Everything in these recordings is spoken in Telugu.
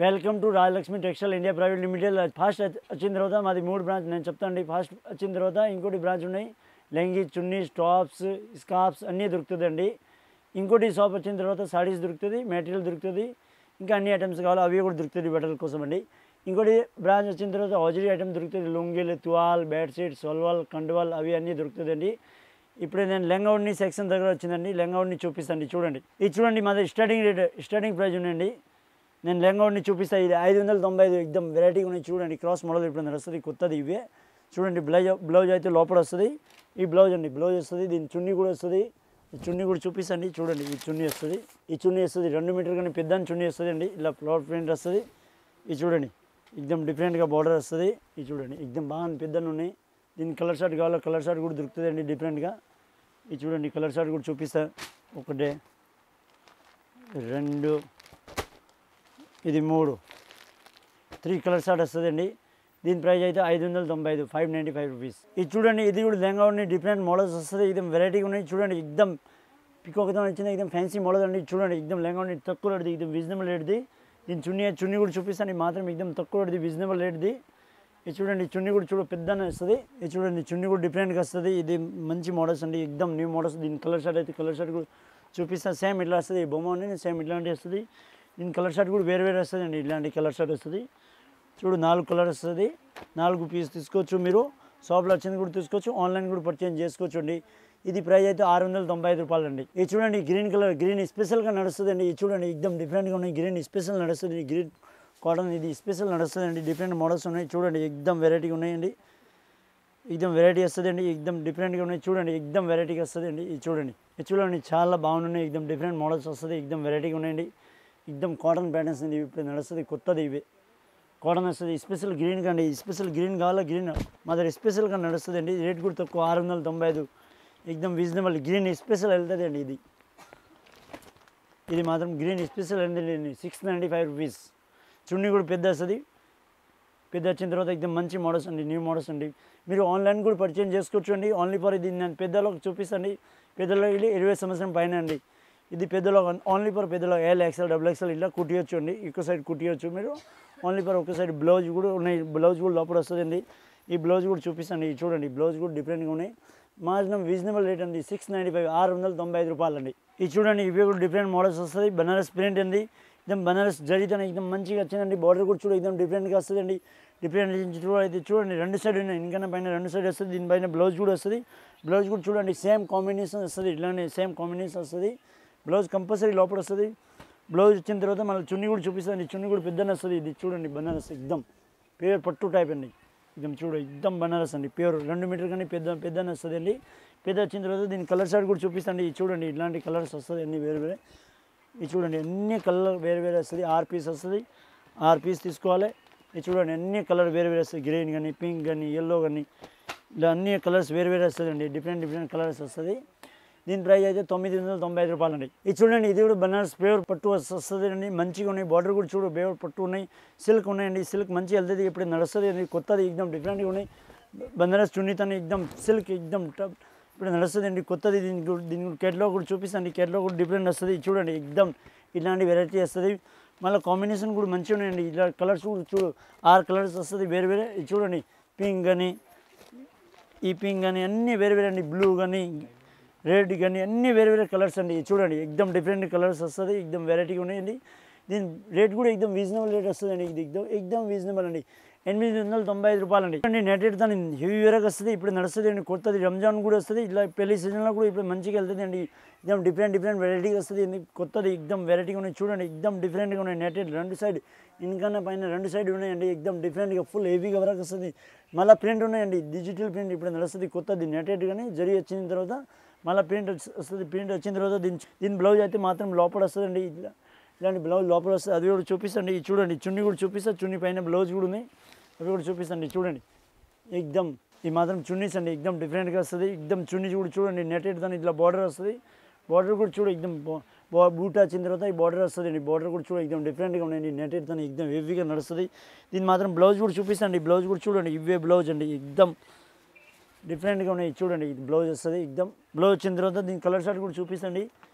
Welcome to Rajalakshmi textile India private limited. Fast వచ్చిన తర్వాత మాది 3 బ్రాంచ్ నేను చెప్తానండి. ఫాస్ట్ వచ్చిన తర్వాత ఇంకోటి బ్రాంచ్ ఉన్నాయి. లెంగి, చున్నీస్, టాప్స్, స్కార్ఫ్స్ అన్నీ దొరుకుతుందండి. ఇంకోటి షాప్ వచ్చిన తర్వాత సారీస్ దొరుకుతుంది, మెటీరియల్ దొరుకుతుంది, ఇంకా అన్ని ఐటమ్స్ కావాలో అవి కూడా దొరుకుతుంది బట్టల కోసం అండి. ఇంకోటి బ్రాంచ్ వచ్చిన తర్వాత హౌజరీ ఐటమ్ దొరుకుతుంది. లుంగీలు, తువాల్, బెడ్షీట్, సొల్వాల్, కండువాల్ అవి అన్నీ దొరుకుతుందండి. ఇప్పుడు నేను లెంగావుడిని సెక్షన్ దగ్గర వచ్చిందండి. లెంగావుడిని చూపిస్తాను, చూడండి. ఇది చూడండి, మాది స్టార్టింగ్ ప్రైస్ ఉందండి. నేను లెంగావుడిని చూపిస్తాను. ఇది 595 ఎక్దమ్ వెరైటీగా ఉన్నాయి. చూడండి, క్రాస్ మోడల్ ఇప్పుడు వస్తుంది, కొత్తది ఇవే. చూడండి, బ్లౌజ్ అయితే లోపల వస్తుంది. ఈ బ్లౌజ్ అండి, బ్లౌజ్ వస్తుంది. దీని చున్నీ కూడా వస్తుంది. ఈ చున్నీ కూడా చూపిస్తాండి. చూడండి, ఈ చున్నీ వస్తుంది. ఈ చున్నీ వస్తుంది 2 మీటర్ కానీ పెద్ద చున్నీ వస్తుంది అండి. ఇలా ఫ్లవర్ ప్రింట్ వస్తుంది. ఇది చూడండి, ఎక్దమ్ డిఫరెంట్గా బార్డర్ వస్తుంది. ఇది చూడండి, ఎక్దమ్ బాగా పెద్దలు ఉన్నాయి. దీని కలర్ షర్ట్ కావాలో కలర్ షర్ట్ కూడా దొరుకుతుంది అండి డిఫరెంట్గా. ఇది చూడండి, కలర్ షర్ట్ కూడా చూపిస్తాను. 1 2 ఇది 3 కలర్ షర్ట్ వస్తుంది అండి. దీని ప్రైస్ అయితే 595 595 రూపీస్. ఇది చూడండి, ఇది కూడా లెంగావుడిని డిఫరెంట్ మోడల్స్ వస్తుంది. ఎక్దమ్ వెరైటీగా ఉన్నాయి. చూడండి, ఎక్దమ్ పికోకతో వచ్చింది. ఎక్దమ్ ఫ్యాన్సీ మోడల్ అండి. చూడండి, ఎక్దమ్ లెంగావుడిని తక్కువ రేటుది, ఎక్దమ్ రీజనబుల్ రేటుది. దీని చున్నీ కూడా చూపిస్తాను. మాత్రం ఎక్దమ్ తక్కువ రేటుది, రీజనబుల్ రేటుది. ఇది చూడండి, చున్నీ కూడా పెద్దనే వస్తుంది. ఇది చూడండి, చున్నీ కూడా డిఫరెంట్గా వస్తుంది. ఇది మంచి మోడల్స్ అండి, ఎక్దమ్ న్యూ మోడల్స్. దీని కలర్ షర్ట్ అయితే కలర్ షర్ట్ కూడా చూపిస్తాను. సేమ్ ఇట్లా వస్తుంది. ఈ బొమ్మ ఉంది, సేమ్ ఇట్లాంటివి వస్తుంది. దీని కలర్ షర్ట్ కూడా వేరే వస్తుంది అండి. ఇలాంటి కలర్ షర్ట్ వస్తుంది. చూడు, 4 కలర్ వస్తుంది. 4 పీస్ తీసుకోవచ్చు. మీరు షాప్లో వచ్చింది కూడా తీసుకోవచ్చు, ఆన్లైన్ కూడా పర్చేజ్ చేసుకోవచ్చు అండి. ఇది ప్రైస్ అయితే 695 రూపాయలు అండి. ఇది చూడండి, గ్రీన్ కలర్, గ్రీన్ స్పెషల్గా నడుస్తుంది అండి. ఇది చూడండి, ఎక్దమ్ డిఫరెంట్గా ఉన్నాయి. గ్రీన్ స్పెషల్ నడుస్తుంది. గ్రీన్ కాటన్ ఇది స్పెషల్ నడుస్తుంది అండి. డిఫరెంట్ మోడల్స్ ఉన్నాయి. చూడండి, ఎక్దమ్ వెరైటీగా ఉన్నాయండి. ఎక్దమ్ వెరైటీ వస్తుంది అండి. ఎక్దమ్ డిఫరెంట్గా ఉన్నాయి. చూడండి, ఎక్దమ్ వెరైటీగా వస్తుంది అండి. ఇది చూడండి, చాలా బాగున్నాయి. ఎక్దమ్ డిఫరెంట్ మోడల్స్ వస్తుంది. ఎక్దమ్ వెరైటీగా ఉన్నాయండి. ఎక్దమ్ కాటన్ ప్యాటర్న్స్ ఇది ఇప్పుడు నడుస్తుంది, కొత్తది ఇవి కాటన్ వస్తుంది. స్పెషల్ గ్రీన్ కండి, స్పెషల్ గ్రీన్ కావాలా గ్రీన్ మా దగ్గర స్పెషల్గా నడుస్తుంది అండి. రేట్ కూడా తక్కువ, 695. ఎక్దమ్ రీజనబుల్. గ్రీన్ స్పెషల్ వెళ్తుంది అండి. ఇది మాత్రం గ్రీన్ స్పెషల్ వెళ్తుంది. 695 రూపీస్. చున్నీ కూడా పెద్ద వస్తుంది. పెద్ద వచ్చిన తర్వాత ఎక్దమ్ మంచి మోడల్స్ అండి, న్యూ మోడల్స్ అండి. మీరు ఆన్లైన్ కూడా పర్చేజ్ చేసుకోవచ్చు అండి. ఓన్లీ ఫర్ ఇది నేను పెద్దలోకి చూపిస్తాను. పెద్దలో ఇది 20 సంవత్సరం పైన అండి. ఇది పెద్దలో ఓన్లీ ఫర్ పెద్దలో ఎల్ ఎక్స్ఎల్ డబుల్ ఎక్స్ఎల్ ఇలా కుట్టియచ్చు అండి. ఇంకో సైడ్ కుట్టియచ్చు మీరు. ఓన్లీ ఫర్ ఒక సైడ్ బ్లౌజ్ కూడా ఉన్నాయి. బ్లౌజ్ కూడా లోపల వస్తుంది అండి. ఈ బ్లౌజ్ కూడా చూపిస్తాను. ఇది చూడండి, బ్లౌజ్ కూడా డిఫరెంట్గా ఉన్నాయి. మాత్రం రీజనబుల్ రేట్ అండి. 695 695 రూపాయలు అండి. ఇది చూడండి, ఇవి కూడా డిఫరెంట్ మోడల్స్ వస్తుంది. బనారస్ ప్రింట్ అండి. ఎక్దమ్ బనారస్ జరీతోనే ఎక్దమ్ మంచిగా వచ్చిందండి. బార్డర్ కూడా చూడ ఎక్దమ్ డిఫరెంట్గా వస్తుంది అండి. డిఫరెంట్ అయితే చూడండి, 2 సైడ్ ఉన్నాయి. ఇంకా పైన 2 సైడ్ వస్తుంది. దీనిపైన బ్లౌజ్ కూడా వస్తుంది. బ్లౌజ్ కూడా చూడండి, సేమ్ కాంబినేషన్ వస్తుంది. ఇట్లానే సేమ్ కాంబినేషన్ వస్తుంది. బ్లౌజ్ కంపల్సరీ లోపల వస్తుంది. బ్లౌజ్ వచ్చిన తర్వాత మళ్ళీ చున్నీ కూడా చూపిస్తుంది. చున్నీ కూడా పెద్దనే వస్తుంది. ఇది చూడండి, బనారస్ ఎక్దమ్ ప్యూర్ పట్టు టైప్ అండి. ఎక్దమ్ ఎక్దమ్ బనారస్ అండి, ప్యూర్ 2 మీటర్ కానీ పెద్దనే వస్తుంది అండి. పెద్ద వచ్చిన తర్వాత దీని కలర్ షర్ట్ కూడా చూపిస్తుంది. ఇది చూడండి, ఇట్లాంటి కలర్స్ వస్తుంది అన్నీ వేరే. ఇది చూడండి, అన్ని కలర్ వేరే వస్తుంది. 6 పీస్ వస్తుంది. 6 పీస్ తీసుకోవాలి. ఇది చూడండి, అన్ని కలర్ వేరే వస్తుంది. గ్రీన్ కానీ, పింక్ కానీ, ఎల్లో కానీ, ఇలా అన్ని కలర్స్ వేరే వస్తుంది అండి. డిఫరెంట్ కలర్స్ వస్తుంది. దీని ప్రైస్ అయితే 995 రూపాయలు అండి. ఇది చూడండి, ఇది కూడా బనారస్ ప్యూర్ పట్టు వస్తుంది అండి. మంచిగా ఉన్నాయి. బార్డర్ కూడా ప్యూర్ పట్టు ఉన్నాయి. సిల్క్ ఉన్నాయండి. సిల్క్ మంచిగా వెళ్తుంది. ఇప్పుడు నడుస్తుంది అండి. కొత్తది ఎక్దమ్ డిఫరెంట్గా ఉన్నాయి. బనారస్ చున్నీతోనే ఎక్దమ్ సిల్క్ ఎక్దమ్ ఇప్పుడు నడుస్తుంది అండి. కొత్తది. దీని కేట్లో కూడా చూపిస్తుంది. కేట్లో కూడా డిఫరెంట్ వస్తుంది. చూడండి, ఎక్దమ్ ఇలాంటి వెరైటీ వస్తుంది. మళ్ళీ కాంబినేషన్ కూడా మంచిగా ఉన్నాయండి. ఇలా కలర్స్ కూడా 6 కలర్స్ వస్తుంది వేరే. ఇది చూడండి, పింక్ కానీ, ఈ పింక్ కానీ అన్నీ వేరే అండి. బ్లూ కానీ, రెడ్ కానీ అన్నీ వేరే కలర్స్ అండి. చూడండి, ఎక్దమ్ డిఫరెంట్ కలర్స్ వస్తుంది. ఎక్దమ్ వెరైటీగా ఉన్నాయండి. దీని రేట్ కూడా ఎక్దమ్ రీజనబుల్ రేట్ వస్తుంది అండి. ఇది ఎక్దమ్ రీజనబుల్ అండి. 895 రూపాయలు అండి. నెట్టెడ్ దాని హెవీ వేరేగా వస్తుంది. ఇప్పుడు నడుస్తుంది అండి. కొత్తది రంజాన్ కూడా వస్తుంది. ఇలా పెళ్లి సీజన్లో కూడా ఇప్పుడు మంచిగా వెళ్తుంది అండి. ఎక్దమ్ డిఫరెంట్ వెరైటీగా వస్తుంది. కొత్తది ఎక్దమ్ వెరైటీగా ఉన్నాయి. చూడండి, ఎక్దమ్ డిఫరెంట్గా ఉన్నాయి. నెట్టెడ్ 2 సైడ్ ఇంకా పైన 2 సైడ్ ఉన్నాయండి. ఎక్దమ్ డిఫరెంట్గా ఫుల్ హెవీగా వరకు వస్తుంది. మళ్ళీ ప్రింట్ ఉన్నాయండి, డిజిటల్ ప్రింట్ ఇప్పుడు నడుస్తుంది. కొత్తది నెట్టెడ్ కానీ జరీ వచ్చిన తర్వాత మళ్ళీ ప్రింట్ వస్తుంది. ప్రింట్ వచ్చిన తర్వాత దీని బ్లౌజ్ అయితే మాత్రం లోపల వస్తుంది అండి. ఇలాంటి బ్లౌజ్ లోపల వస్తుంది. అది కూడా చూపిస్తుంది. చూడండి, చున్నీ కూడా చూపిస్తుంది. చున్నీ పైన బ్లౌజ్ కూడా ఉన్నాయి, అవి కూడా చూపిస్తుంది. చూడండి, ఎక్దమ్ ఈ మాత్రం చున్నీస్ అండి. ఎక్దమ్ డిఫరెంట్గా వస్తుంది. ఎక్దమ్ చున్నీ కూడా చూడండి, నెట్టెడ్ దాని ఇట్లా బార్డర్ వస్తుంది. బార్డర్ కూడా చూడ ఎక్దమ్ బూట్ వచ్చిన తర్వాత ఈ బార్డర్ వస్తుంది అండి. బార్డర్ కూడా చూడ ఎక్దమ్ డిఫరెంట్గా ఉన్నాయండి. నెట్టెడ్ దాని ఎక్దమ్ హెవీగా నడుస్తుంది. దీని మాత్రం బ్లౌజ్ కూడా చూపిస్తుంది. బ్లౌజ్ కూడా చూడండి, ఇవే బ్లౌజ్ అండి. ఎక్దమ్ డిఫరెంట్గా ఉన్నాయి. చూడండి, ఇది బ్లౌజ్ వస్తుంది. ఎక్దమ్ బ్లౌజ్ వచ్చిన తర్వాత దీని కలర్ షర్ట్ కూడా చూపిస్తుంది.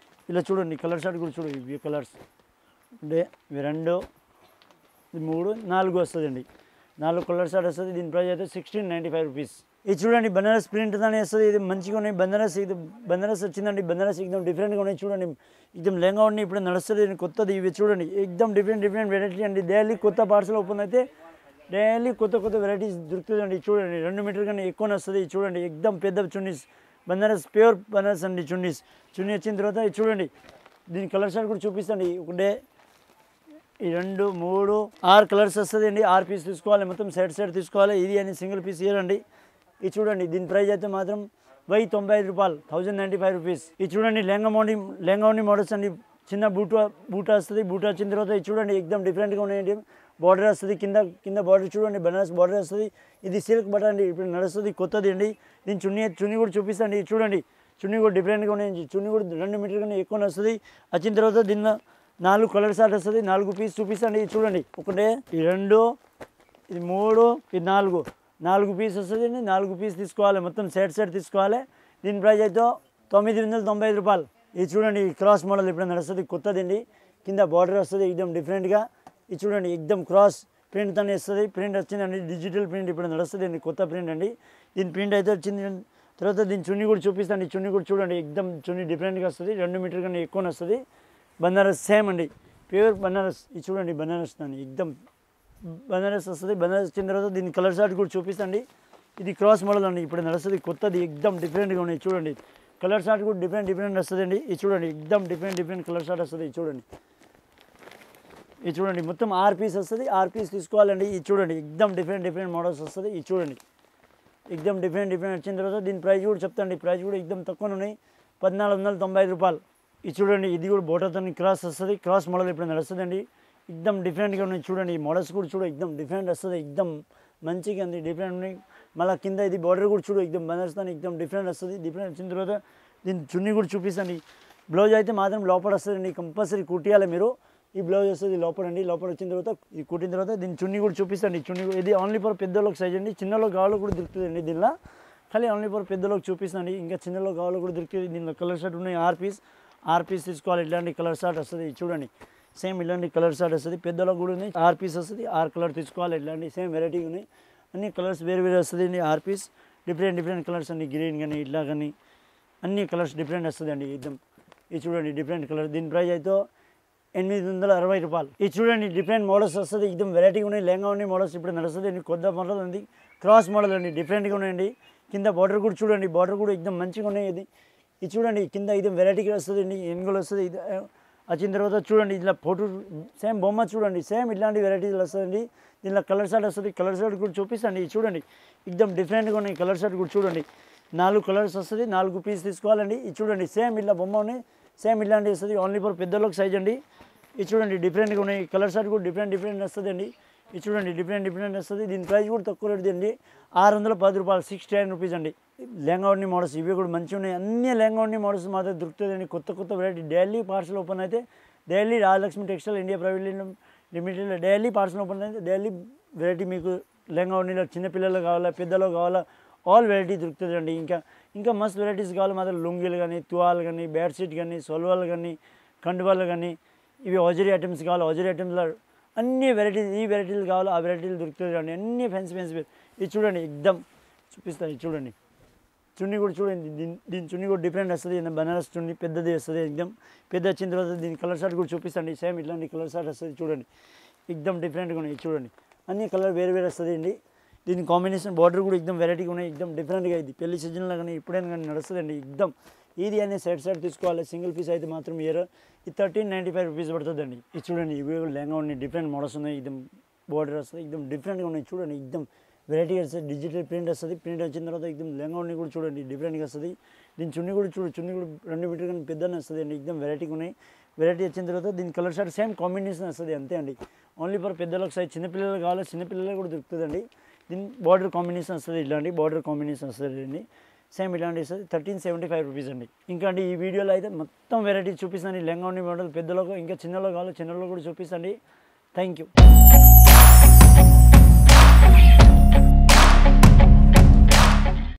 ఇలా చూడండి, కలర్ షర్ట్ కూడా చూడండి. ఇవి కలర్స్ అంటే ఇవి 2 ఇది 3 4 వస్తుందండి 4 కలర్ షార్ట్ వస్తుంది దీని ప్రైస్ అయితే 1695 రూపీస్ ఇది చూడండి బనారస్ ప్రింట్ దాని వస్తుంది ఇది మంచిగా ఉన్నాయి బనారస్ ఇది బనారస్ వచ్చిందండి బనారస్ ఎక్దమ్ డిఫరెంట్గా ఉన్నాయి చూడండి ఎక్దమ్ లెహంగా ఉన్నాయి ఇప్పుడు నడుస్తుంది కొత్తది ఇవి చూడండి ఎక్దమ్ డిఫరెంట్ వెరైటీ అండి డైలీ కొత్త పార్సల్ ఓపెన్ అయితే డైలీ కొత్త వెరైటీస్ దొరుకుతుందండి చూడండి 2 మీటర్ కన్నా ఎక్కువ వస్తుంది చూడండి ఎక్దమ్ పెద్ద చున్నీస్ బనారస్ ప్యూర్ బనారస్ అండి చున్నీ వచ్చిన తర్వాత ఇది చూడండి దీని కలర్ షార్ట్ కూడా చూపిస్తాండి ఒకటే ఈ 2 3 6 కలర్స్ వస్తుంది అండి 6 పీస్ తీసుకోవాలి మొత్తం సైడ్ తీసుకోవాలి ఇది అని సింగిల్ పీస్ ఇయరండి ఇది చూడండి దీని ప్రైస్ అయితే మాత్రం 1095 రూపాయలు 1095 రూపీస్ ఇది చూడండి లెహంగా మోడల్స్ అండి చిన్న బూటా వస్తుంది బూటా వచ్చిన తర్వాత ఇది చూడండి ఎక్దమ్ డిఫరెంట్గా ఉన్నాయండి బార్డర్ వస్తుంది కింద బార్డర్ చూడండి బనారస్ బార్డర్ వస్తుంది ఇది సిల్క్ బట్ట అండి ఇప్పుడు నడుస్తుంది కొత్తది అండి దీని చున్నీ కూడా చూపిస్తాండి చూడండి చున్నీ కూడా డిఫరెంట్గా ఉన్నాయి చున్నీ కూడా 2 మీటర్ కన్నా ఎక్కువ వస్తుంది వచ్చిన తర్వాత దీనిలో 4 కలర్ షార్ట్ వస్తుంది 4 పీస్ చూపిస్తాండి చూడండి ఒకటే ఈ 2 ఇది 3 ఇది 4 పీస్ వస్తుంది అండి 4 పీస్ తీసుకోవాలి మొత్తం సైడ్ తీసుకోవాలి దీని ప్రైస్ అయితే 995 రూపాయలు ఇది చూడండి క్రాస్ మోడల్ ఇప్పుడు నడుస్తుంది కొత్తది అండి కింద బార్డర్ వస్తుంది ఎక్దమ్ డిఫరెంట్గా ఇది చూడండి ఎక్దమ్ క్రాస్ ప్రింట్ తోనే వస్తుంది ప్రింట్ వచ్చిందండి డిజిటల్ ప్రింట్ ఇప్పుడు నడుస్తుంది అండి కొత్త ప్రింట్ అండి దీని ప్రింట్ అయితే వచ్చింది తర్వాత దీని చున్నీ కూడా చూపిస్తాండి చున్నీ కూడా చూడండి ఎక్దమ్ చున్నీ డిఫరెంట్గా వస్తుంది 2 మీటర్ కన్నా ఎక్కువ వస్తుంది బనారస్ సేమ్ అండి ప్యూర్ బనారస్ ఇది చూడండి బనారస్ దాన్ని ఎక్దమ్ బనారస్ వస్తుంది బనారస్ వచ్చిన తర్వాత దీని కలర్ షార్ట్ కూడా చూపిస్తాండి ఇది క్రాస్ మోడల్ అండి ఇప్పుడు నడుస్తుంది కొత్తది ఎక్దమ్ డిఫరెంట్గా ఉన్నాయి చూడండి కలర్ షార్ట్ కూడా డిఫరెంట్ వస్తుంది అండి ఇది చూడండి ఎక్దమ్ డిఫరెంట్ కలర్ షార్ట్ వస్తుంది ఇది చూడండి మొత్తం 6 పీస్ వస్తుంది 6 పీస్ తీసుకోవాలండి ఇది చూడండి ఎక్దమ్ డిఫరెంట్ మోడల్స్ వస్తుంది ఇది చూడండి ఎక్దమ్ డిఫరెంట్ వచ్చిన తర్వాత దీని ప్రైస్ కూడా చెప్తాండి ప్రైస్ కూడా ఎక్దమ్ తక్కువ ఉన్నాయి 1495 రూపాయలు ఇది చూడండి ఇది కూడా బోటాతో క్రాస్ వస్తుంది క్రాస్ మోడల్ ఇప్పుడు నడుస్తుంది అండి ఎక్దమ్ డిఫరెంట్గా ఉన్నాయి చూడండి ఈ మోడల్స్ కూడా చూడ ఎక్దమ్ డిఫరెంట్ వస్తుంది ఎక్దమ్ మంచిగా ఉంది డిఫరెంట్ ఉన్నాయి మళ్ళీ కింద ఇది బార్డర్ కూడా చూడు ఎక్దమ్ బనారస్తాను ఎక్దమ్ డిఫరెంట్ వస్తుంది డిఫరెంట్ వచ్చిన తర్వాత దీని చున్నీ కూడా చూపిస్తాండి బ్లౌజ్ అయితే మాత్రం లోపల వస్తుందండి కంపల్సరీ కుట్టియాలి మీరు ఈ బ్లౌజ్ వస్తుంది లోపల వచ్చిన తర్వాత ఇది కుట్టిన తర్వాత దీని చున్నీ కూడా చూపిస్తాండి చున్నీ ఇది ఓన్లీ ఫర్ పెద్దలోకి సైజ్ అండి చిన్నలో కావాలో కూడా దొరుకుతుందండి దీనిలో ఖాళీ ఓన్లీ ఫర్ పెద్దలోకి చూపిస్తాండి ఇంకా చిన్నలో కావాలో కూడా దొరుకుతుంది దీనిలో కలర్ షార్ట్ ఉన్నాయి 6 పీస్ తీసుకోవాలి ఇలాంటి కలర్ షార్ట్ వస్తుంది చూడండి సేమ్ ఇలాంటి కలర్ షార్ట్ వస్తుంది పెద్దలో కూడా ఉన్నాయి 6 పీస్ వస్తుంది 6 కలర్ తీసుకోవాలి ఇలాంటి సేమ్ వెరైటీ ఉన్నాయి అన్ని కలర్స్ వేరే వస్తుంది అండి 6 పీస్ డిఫరెంట్ కలర్స్ అండి గ్రీన్ కానీ ఇట్లా కానీ అన్ని కలర్స్ డిఫరెంట్ వస్తుంది అండి ఎక్దమ్ ఇది చూడండి డిఫరెంట్ కలర్ దీని ప్రైస్ అయితే 860 రూపాయలు ఇది చూడండి డిఫరెంట్ మోడల్స్ వస్తుంది ఎక్దమ్ వెరైటీగా ఉన్నాయి లెహంగా ఉన్నాయి మోడల్స్ ఇప్పుడు నడుస్తుంది అండి కొత్త మోడల్ ఉంది క్రాస్ మోడల్ అండి డిఫరెంట్గా ఉన్నాయండి కింద బార్డర్ కూడా చూడండి బార్డర్ కూడా ఎక్దమ్ మంచిగా ఉన్నాయి ఇది చూడండి కింద ఇది వెరైటీగా వస్తుంది అండి ఎన్గోలు వస్తుంది ఇది వచ్చిన తర్వాత చూడండి ఇలా ఫోటో సేమ్ బొమ్మ చూడండి సేమ్ ఇట్లాంటి వెరైటీలు వస్తుందండి దీనిలో కలర్ షార్ట్ వస్తుంది కలర్ షార్ట్ కూడా చూపిస్తాండి ఇది చూడండి ఎక్దమ్ డిఫరెంట్గా ఉన్నాయి కలర్ షార్ట్ కూడా చూడండి 4 కలర్స్ వస్తుంది 4 పీస్ తీసుకోవాలండి ఇది చూడండి సేమ్ ఇలా బొమ్మ ఉన్నాయి సేమ్ ఇలాంటివి వస్తుంది ఓన్లీ ఫర్ పెద్దలోకి సైజ్ అండి ఇది చూడండి డిఫరెంట్గా ఉన్నాయి కలర్ షార్ట్ కూడా డిఫరెంట్ వస్తుంది అండి ఇది చూడండి డిఫరెంట్ వస్తుంది దీని ప్రైస్ కూడా తక్కువ రేట్ అండి 610 రూపాయలు 69 రూపీస్ అండి లెహంగా ఉండి మోడల్స్ ఇవి కూడా మంచిగా ఉన్నాయి అన్ని లెహంగా ఉండి మోడల్స్ మాత్రం దొరుకుతుందండి కొత్త వెరైటీ డైలీ పార్సల్ ఓపెన్ అయితే daily Rajalakshmi textile India private limited daily parcel open అయితే డైలీ వెరైటీ మీకు లెహంగా ఉండిలో చిన్నపిల్లలు కావాలా పెద్దలో కావాలా ఆల్ వెరైటీ దొరుకుతుందండి ఇంకా మస్తు వెరైటీస్ కావాలి మాత్రం లుంగీలు కానీ తువాలు కానీ బెడ్షీట్ కానీ సొల్వాలు కానీ కండువాలు కానీ ఇవి హజరీ ఐటమ్స్ కావాలి హజరీ ఐటమ్స్లో అన్ని వెరైటీస్ ఈ వెరైటీలు కావాలి ఆ వెరైటీలు దొరుకుతుందండి అన్ని ఫెన్సీ ఇది చూడండి ఎక్దమ్ చూపిస్తాను ఇది చూడండి చున్నీ కూడా చూడండి దీని చున్నీ కూడా డిఫరెంట్ వస్తుంది బనారస్ చున్నీ పెద్దది వస్తుంది ఎక్దమ్ పెద్ద వచ్చిన తర్వాత దీని కలర్ షార్ట్ కూడా చూపిస్తాండి సేమ్ ఇట్లాంటి కలర్ షార్ట్ వస్తుంది చూడండి ఎక్దమ్ డిఫరెంట్గా ఉన్నాయి చూడండి అన్ని కలర్ వేరే వస్తుంది అండి దీని కాంబినేషన్ బార్డర్ కూడా ఎక్దమ్ వెరైటీగా ఉన్నాయి ఎక్దమ్ డిఫరెంట్గా ఇది పెళ్లి సీజన్లో కానీ ఎప్పుడైనా కానీ నడుస్తుందండి ఎక్దమ్ ఇది అనేది సైడ్ తీసుకోవాలి సింగిల్ పీస్ అయితే మాత్రం ఇది 1395 రూపీస్ పడుతుందండి ఇది చూడండి ఇవి లెహంగా ఉన్నాయి డిఫరెంట్ మోడల్స్ ఉన్నాయి ఎక్దమ్ బార్డర్ వస్తుంది ఎక్దమ్ డిఫరెంట్గా ఉన్నాయి చూడండి ఎక్దమ్ వెరైటీ వస్తుంది డిజిటల్ ప్రింట్ వస్తుంది ప్రింట్ వచ్చిన తర్వాత ఎక్దమ్ లెహంగా ఉన్నాయి కూడా చూడండి డిఫరెంట్గా వస్తుంది దీని చున్నీ కూడా చున్నీ కూడా 2 మీటర్ కానీ పెద్దనే వస్తుంది అండి ఎక్దమ్ వెరైటీగా ఉన్నాయి వెరైటీ వచ్చిన తర్వాత దీని కలర్ షార్ట్ సేమ్ కాంబినేషన్ వస్తుంది అంతే అండి ఓన్లీ ఫర్ పెద్దలకు సైజ్ చిన్నపిల్లలు కావాలి చిన్నపిల్లలు కూడా దొరుకుతుందండి దీని బార్డర్ కాంబినేషన్ వస్తుంది ఇలాంటి బార్డర్ కాంబినేషన్ వస్తుంది అండి సేమ్ ఇలాంటి వస్తుంది 1375 రూపీస్ అండి ఇంకా అండి ఈ వీడియోలో అయితే మొత్తం వెరైటీ చూపిస్తాను లెహంగా ఉండి మోడల్ పెద్దలకు ఇంకా చిన్నలో కావాలి చిన్నలో కూడా చూపిస్తాండి థ్యాంక్ యూ